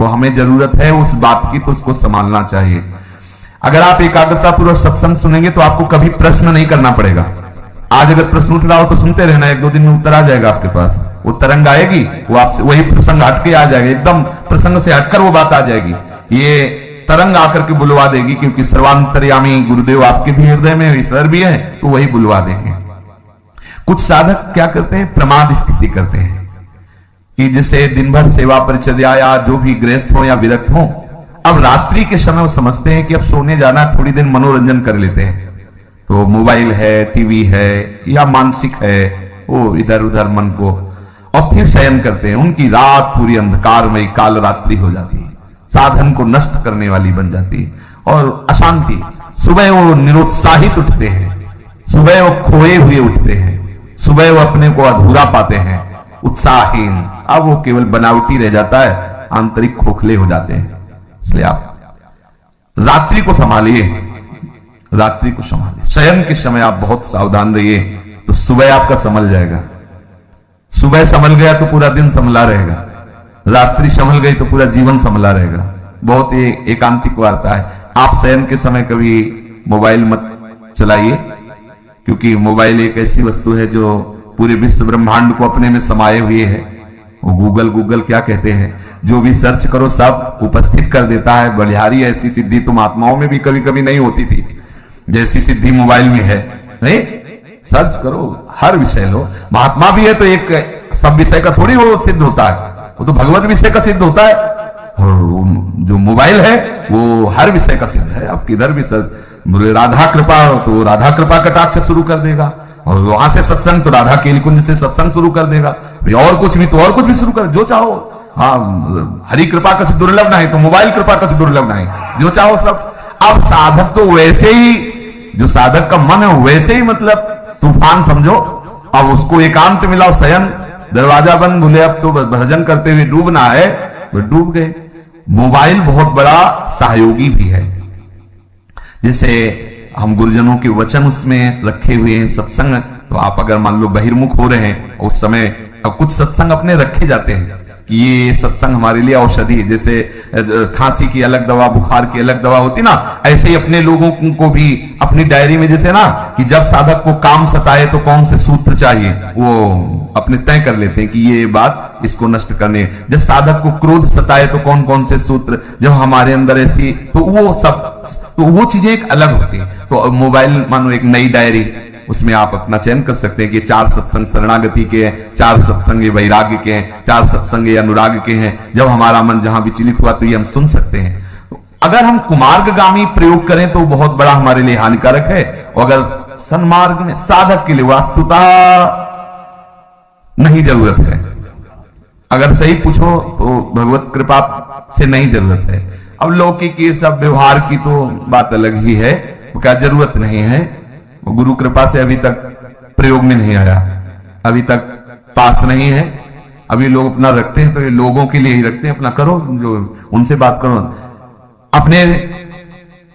वो हमें जरूरत है उस बात की, तो उसको संभालना चाहिए। अगर आप एकाग्रता पूर्वक सत्संग सुनेंगे तो आपको कभी प्रश्न नहीं करना पड़ेगा। आज अगर प्रश्न उठ रहा हो तो सुनते रहना, 1-2 दिन में उत्तर आ जाएगा आपके पास। वो तरंग आएगी, वो आपसे वही प्रसंग हटके आ जाएगा, एकदम प्रसंग से हटकर वो बात आ जाएगी। ये तरंग आकर के बुलवा देगी, क्योंकि सर्वांतर्यामी गुरुदेव आपके भी हृदय में ईश्वर भी है, तो वही बुलवा देंगे। कुछ साधक क्या करते हैं, प्रमाद स्थिति करते हैं कि जैसे दिन भर सेवा परिचर्या या जो भी गृहस्थ हो या विरक्त हो, अब रात्रि के समय वो समझते हैं कि अब सोने जाना, थोड़ी देर मनोरंजन कर लेते हैं। तो मोबाइल है, टीवी है या मानसिक है, वो इधर उधर मन को, और फिर शयन करते हैं। उनकी रात पूरी अंधकारमयी काल रात्रि हो जाती है, साधन को नष्ट करने वाली बन जाती है और अशांति। सुबह वो निरुत्साहित उठते हैं, सुबह वो खोए हुए उठते हैं, सुबह वो अपने को अधूरा पाते हैं, उत्साहहीन। अब वो केवल बनावटी रह जाता है, आंतरिक खोखले हो जाते हैं। इसलिए आप रात्रि को संभालिए, रात्रि को संभालिए। शयन के समय आप बहुत सावधान रहिए, तो सुबह आपका संभल जाएगा। सुबह संभल गया तो पूरा दिन संभला रहेगा, रात्रि संभल गई तो पूरा जीवन संभला रहेगा। बहुत ही एकांतिक वार्ता है। आप शयन के समय कभी मोबाइल मत चलाइए, क्योंकि मोबाइल एक ऐसी वस्तु है जो पूरे विश्व ब्रह्मांड को अपने में समाये हुए है। वो गूगल क्या कहते हैं, जो भी सर्च करो सब उपस्थित कर देता है। बलिहारी ऐसी सिद्धि तो महात्माओं में भी कभी कभी नहीं होती थी, जैसी सिद्धि मोबाइल में है। नहीं, सर्च करो, हर विषय लो। महात्मा भी है तो एक सब विषय का थोड़ी वो सिद्ध होता है, वो तो भगवत विषय का सिद्ध होता है। और जो मोबाइल है वो हर विषय का सिद्ध है। आप किधर भी सर्च, बोले राधा कृपा तो राधा कृपा कटाक्ष से शुरू कर देगा, और वहां से सत्संग तो राधा केली कुंज से सत्संग शुरू कर देगा, और कुछ भी तो और कुछ भी शुरू कर, जो चाहो। हाँ, हरि कृपा का दुर्लभ नहीं तो मोबाइल कृपा का दुर्लभ नहीं, जो चाहो सब। अब साधक तो वैसे ही, जो साधक का मन है वैसे ही, मतलब तूफान समझो। अब उसको एकांत मिलाओ, शयन, दरवाजा बंद, बोले अब तो भजन करते हुए डूबना है, वो डूब गए। मोबाइल बहुत बड़ा सहयोगी भी है। जैसे हम गुरुजनों के वचन उसमें रखे हुए हैं, सत्संग, तो आप अगर मान लो बहिर्मुख हो रहे हैं उस समय, अब कुछ सत्संग अपने रखे जाते हैं कि ये सत्संग हमारे लिए औषधि है। जैसे खांसी की अलग दवा, बुखार की अलग दवा होती ना, ऐसे ही अपने लोगों को भी अपनी डायरी में, जैसे ना कि जब साधक को काम सताए तो कौन से सूत्र चाहिए, वो अपने तय कर लेते हैं कि ये बात इसको नष्ट करने। जब साधक को क्रोध सताए तो कौन कौन से सूत्र, जब हमारे अंदर ऐसी, तो वो सब, तो वो चीजें एक अलग होती है। तो मोबाइल मानो एक नई डायरी, उसमें आप अपना चयन कर सकते हैं कि 4 सत्संग शरणागति के हैं, 4 सत्संग वैराग्य के हैं, 4 सत्संग अनुराग के हैं। जब हमारा मन जहां विचलित हुआ तो ये हम सुन सकते हैं। तो अगर हम कुमार्गगामी प्रयोग करें तो बहुत बड़ा हमारे लिए हानिकारक है, और अगर सन्मार्ग में साधक के लिए वास्तुता नहीं जरूरत है। अगर सही पूछो तो भगवत कृपा से नहीं जरूरत है। अब लौकिक ये सब व्यवहार की तो बात अलग ही है, क्या जरूरत नहीं है। गुरु कृपा से अभी तक प्रयोग में नहीं आया, अभी तक पास नहीं है। अभी लोग अपना रखते हैं तो ये लोगों के लिए ही रखते हैं, अपना करो, उनसे बात करो। अपने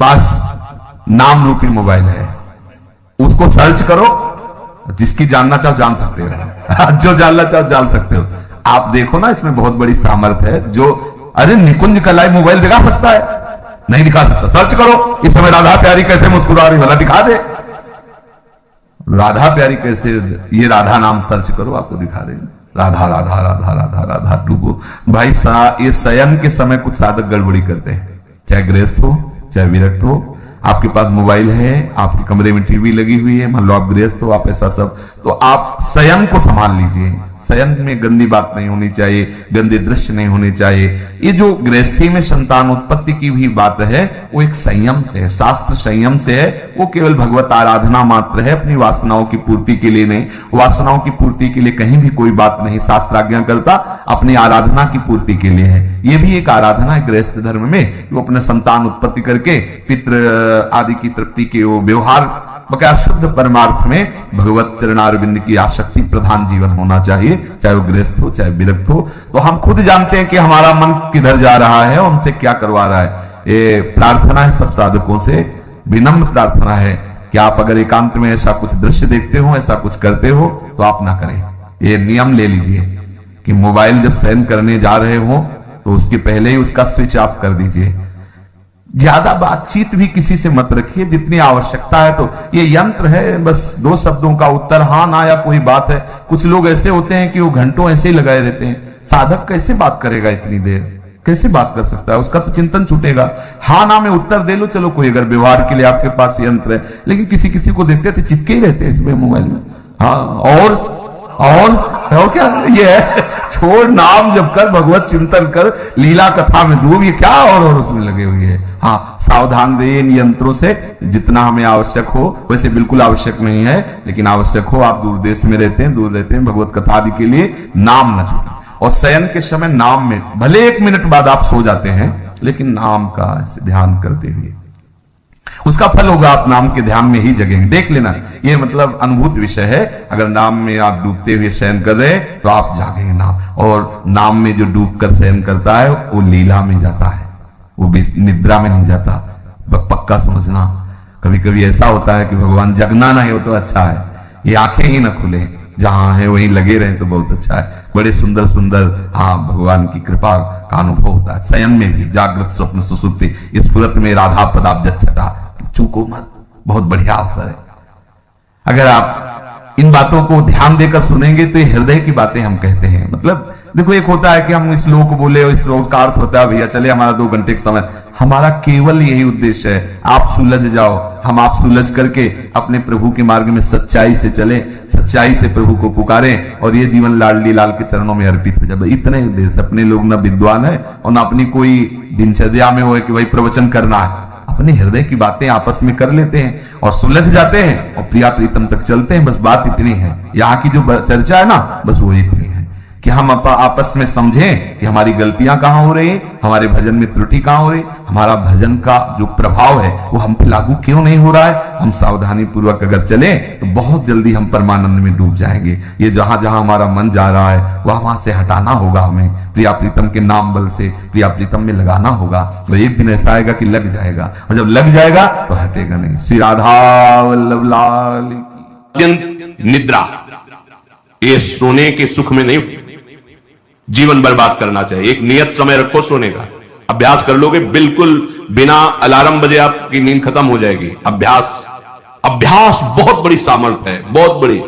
पास नाम रूपी मोबाइल है, उसको सर्च करो, जिसकी जानना चाहो जान सकते हो, जो जानना चाहो जान सकते हो। आप देखो ना, इसमें बहुत बड़ी सामर्थ्य है। जो अरे निकुंज का लाइव मोबाइल दिखा सकता है? नहीं दिखा सकता। सर्च करो, इस समय राधा प्यारी कैसे मुस्कुरा रही, भला दिखा दे। राधा प्यारी कैसे, ये राधा नाम सर्च करो, आपको दिखा देंगे। राधा राधा राधा राधा राधा डूबो। भाई ये शयन के समय कुछ साधक गड़बड़ी करते हैं, चाहे गृहस्थ हो चाहे विरक्त हो। आपके पास मोबाइल है, आपके कमरे में टीवी लगी हुई है, मान लो आप गृहस्थ हो, आप ऐसा सब, तो आप शयन को संभाल लीजिए। शयन में गंदी बात नहीं होनी चाहिए, गंदे दृश्य नहीं होने चाहिए। ये जो गृहस्थी में संतान उत्पत्ति की भी बात है, वो एक संयम से है, शास्त्र संयम से है। वो केवल भगवत आराधना मात्र है, अपनी वासनाओं की पूर्ति के लिए नहीं। वासनाओं की पूर्ति के लिए कहीं भी कोई बात नहीं शास्त्र आज्ञा करता, अपनी आराधना की पूर्ति के लिए है। ये भी एक आराधना है गृहस्थ धर्म में। वो अपने संतान उत्पत्ति करके पितृ आदि की तृप्ति के वो व्यवहार, बकाया शुद्ध परमार्थ में भगवत चरणारविंद की आसक्ति प्रधान जीवन होना चाहिए, चाहे वो गृहस्थ हो चाहे विरक्त हो। तो हम खुद जानते हैं कि हमारा मन किधर जा रहा है और हमसे क्या करवा रहा है। ये प्रार्थना है सब साधकों से, विनम्र प्रार्थना है कि आप अगर एकांत में ऐसा कुछ दृश्य देखते हो, ऐसा कुछ करते हो, तो आप ना करें। ये नियम ले लीजिए कि मोबाइल जब शयन करने जा रहे हो तो उसके पहले ही उसका स्विच ऑफ कर दीजिए। ज्यादा बातचीत भी किसी से मत रखिए, जितनी आवश्यकता है। तो ये यंत्र है, बस 2 शब्दों का उत्तर हाँ ना या कोई बात है। कुछ लोग ऐसे होते हैं कि वो घंटों ऐसे ही लगाए रहते हैं। साधक कैसे बात करेगा इतनी देर, कैसे बात कर सकता है? उसका तो चिंतन छूटेगा। हाँ ना में उत्तर दे लो, चलो कोई अगर व्यवहार के लिए आपके पास यंत्र है, लेकिन किसी किसी को देखते थे चिपके ही रहते हैं इसमें मोबाइल में। हाँ और क्या ये है, छोड़, नाम जप कर, भगवत चिंतन कर, लीला कथा में डूब, ये क्या और उसमें लगे हुए हैं। हाँ, सावधान रहिए इन यंत्रों से, जितना हमें आवश्यक हो। वैसे बिल्कुल आवश्यक नहीं है, लेकिन आवश्यक हो। आप दूर देश में रहते हैं, दूर रहते हैं, भगवत कथा आदि के लिए नाम न छूटे। और शयन के समय नाम में, भले 1 मिनट बाद आप सो जाते हैं, लेकिन नाम का ध्यान करते हुए उसका फल होगा। आप नाम के ध्यान में ही जगेंगे। देख लेना, ये मतलब अनुभूत विषय है। अगर नाम में आप डूबते हुए शयन कर रहे हैं तो आप जागेंगे नाम। और नाम में जो डूब कर शयन करता है वो लीला में जाता है, वो भी निद्रा में नहीं जाता। पक्का समझना। कभी कभी ऐसा होता है कि भगवान जगना नहीं हो तो अच्छा है, ये आंखें ही ना खुले, जहां है वहीं लगे रहे तो बहुत अच्छा है। बड़े सुंदर सुंदर हाँ भगवान की कृपा का अनुभव होता है। शयन में भी, जागृत स्वप्न सुसुप्ति, इस फुरत में राधा पदाब्ज छटा, चूको मत, बहुत बढ़िया अवसर है। अगर आप इन बातों को ध्यान देकर सुनेंगे तो ये हृदय की बातें हम कहते हैं। मतलब देखो, एक होता है कि हम इस श्लोक बोले और इस श्लोक का अर्थ होता है भैया चले हमारा 2 घंटे का समय। हमारा केवल यही उद्देश्य है, आप सुलझ जाओ, हम आप सुलझ करके अपने प्रभु के मार्ग में सच्चाई से चले, सच्चाई से प्रभु को पुकारें और ये जीवन लाडली लाल के चरणों में अर्पित हो जाए। इतने उद्देश्य। अपने लोग ना विद्वान है और ना अपनी कोई दिनचर्या में हो कि भाई प्रवचन करना है। अपने हृदय की बातें आपस में कर लेते हैं और सुलझ जाते हैं और प्रिया प्रीतम तक चलते हैं। बस बात इतनी है, यहाँ की जो चर्चा है ना, बस वो इतनी है कि हम आपस में समझें कि हमारी गलतियां कहां हो रही है, हमारे भजन में त्रुटि कहां हो रही, हमारा भजन का जो प्रभाव है वो हम पे लागू क्यों नहीं हो रहा है। हम सावधानी पूर्वक अगर चले तो बहुत जल्दी हम परमानंद में डूब जाएंगे। ये जहां जहां हमारा मन जा रहा है वहां से हटाना होगा हमें, प्रिया प्रीतम के नाम बल से प्रिया प्रीतम में लगाना होगा। तो एक दिन ऐसा आएगा कि लग जाएगा, और जब लग जाएगा तो हटेगा नहीं। श्री राधा वल्लभ लाल की। निद्रा, ये सोने के सुख में नहीं जीवन बर्बाद करना चाहिए। एक नियत समय रखो सोने का, अभ्यास कर लोगे, बिल्कुल बिना अलार्म बजे आपकी नींद खत्म हो जाएगी। अभ्यास बहुत बड़ी सामर्थ्य है, बहुत बड़ी।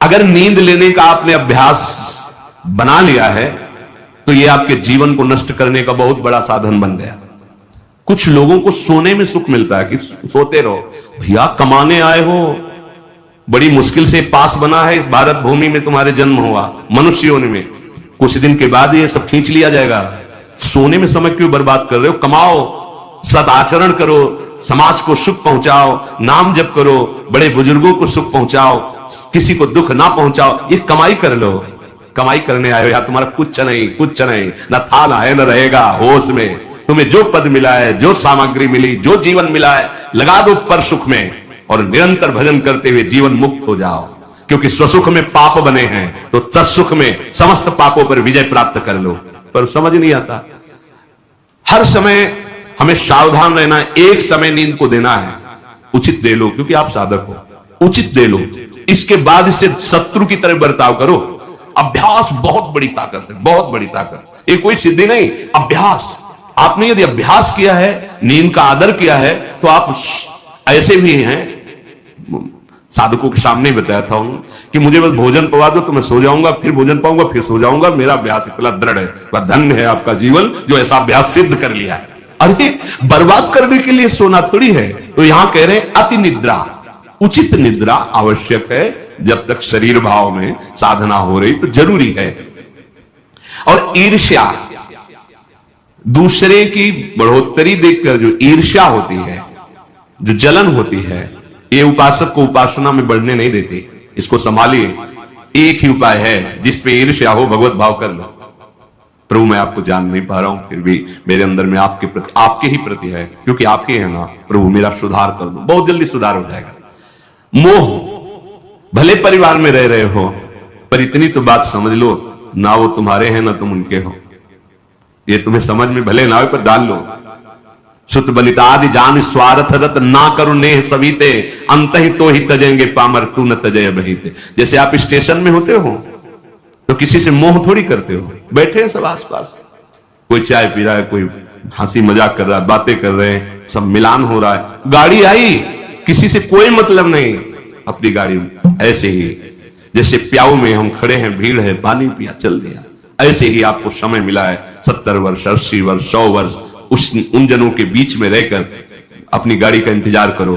अगर नींद लेने का आपने अभ्यास बना लिया है तो यह आपके जीवन को नष्ट करने का बहुत बड़ा साधन बन गया। कुछ लोगों को सोने में सुख मिलता है कि सोते रहो। भैया कमाने आए हो, बड़ी मुश्किल से पास बना है, इस भारत भूमि में तुम्हारे जन्म हुआ, मनुष्य योनि में, कुछ दिन के बाद ये सब खींच लिया जाएगा। सोने में समय क्यों बर्बाद कर रहे हो? कमाओ, सदाचरण करो, समाज को सुख पहुंचाओ, नाम जप करो, बड़े बुजुर्गों को सुख पहुंचाओ, किसी को दुख ना पहुंचाओ। ये कमाई कर लो। कमाई करने आए हो या तुम्हारा कुछ नहीं, कुछ नहीं, न था ना है न रहेगा। होश में तुम्हें जो पद मिला है, जो सामग्री मिली, जो जीवन मिला है, लगा दो पर सुख में और निरंतर भजन करते हुए जीवन मुक्त हो जाओ। क्योंकि स्वसुख में पाप बने हैं तो तत्सुख में समस्त पापों पर विजय प्राप्त कर लो। पर समझ नहीं आता। हर समय हमें सावधान रहना। एक समय नींद को देना है, उचित दे लो, क्योंकि आप साधक हो, उचित दे लो। इसके बाद इससे शत्रु की तरह बर्ताव करो। अभ्यास बहुत बड़ी ताकत है, बहुत बड़ी ताकत। ये कोई सिद्धि नहीं, अभ्यास। आपने यदि अभ्यास किया है, नींद का आदर किया है, तो आप ऐसे भी हैं। साधकों के सामने बताया था कि मुझे बस भोजन पवा दो तो मैं सो जाऊंगा, फिर भोजन पाऊंगा, फिर सो जाऊंगा। मेरा अभ्यास इतना दृढ़ है। धन्य है आपका जीवन जो ऐसा अभ्यास सिद्ध कर लिया है। अरे बर्बाद करने के लिए सोना थोड़ी है। तो यहां कह रहे हैं अति निद्रा, उचित निद्रा आवश्यक है। जब तक शरीर भाव में साधना हो रही तो जरूरी है। और ईर्ष्या, दूसरे की बढ़ोतरी देखकर जो ईर्ष्या होती है, जो जलन होती है, ये उपासक को उपासना में बढ़ने नहीं देती। इसको संभालिए। एक ही उपाय है, जिस पे ईर्ष्या हो भगवत भाव कर लो। प्रभु मैं आपको जान नहीं पा रहा हूं, फिर भी मेरे अंदर में आपके प्रति, आपके ही प्रति है, क्योंकि आपके हैं ना। प्रभु मेरा सुधार कर दो, बहुत जल्दी सुधार हो जाएगा। मोह, भले परिवार में रह रहे हो, पर इतनी तो बात समझ लो, ना वो तुम्हारे हैं ना तुम उनके हो। ये तुम्हें समझ में भले ना हो, पर डाल लो। सुत बलितादि जान स्वार्थ रत ना करो नेह सविते, अंत ही तो ही तजेंगे पामर तू न तजय बहिते। जैसे आप स्टेशन में होते हो, तो किसी से मोह थोड़ी करते हो, बैठे हैं सब आसपास, कोई चाय पी रहा है, कोई हंसी मजाक कर रहा है, बातें कर रहे हैं, सब मिलान हो रहा है, गाड़ी आई, किसी से कोई मतलब नहीं, अपनी गाड़ी ऐसे ही जैसे प्याऊ में हम खड़े हैं, भीड़ है, पानी पिया, चल दिया। ऐसे ही आपको समय मिला है 70 वर्ष, 80 वर्ष, 100 वर्ष, उन जनों के बीच में रहकर अपनी गाड़ी का इंतजार करो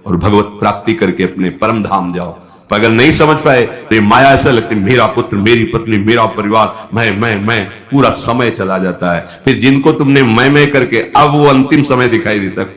और भगवत प्राप्ति करके अपने परम धाम जाओ। पर अगर नहीं समझ पाए तो ये माया ऐसा लगती है, मेरा पुत्र, मेरी पत्नी, मेरा परिवार, मैं, पूरा समय चला जाता है। फिर जिनको तुमने मैं करके, अब वो अंतिम समय दिखाई देता है।